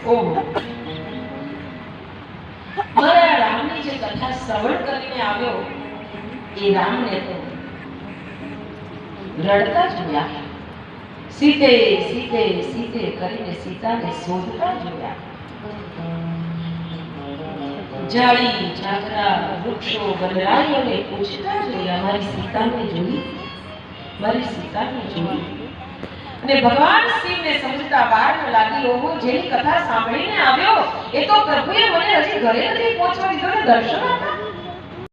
ઓહો, મારા રામની જે કથા શ્રવણ કરીને આવ્યો એ રામને તો રડતા જોયા, સીતે સીતે સીતે કરીને સીતાને શોધતા જોયા. જાળી ઝાકરા વૃક્ષો વનરાઈઓને પૂછતા જોયા, મારી સીતાને જોઈ, મારી સીતાને જોઈ. અને ભગવાન શિવને સમજતા વાર ન લાગી. ઓહો, જેની કથા સાંભળીને આવ્યો એ તો પ્રભુએ મને હજી ઘરે નથી પહોંચવા દીધો ને દર્શન આપતા.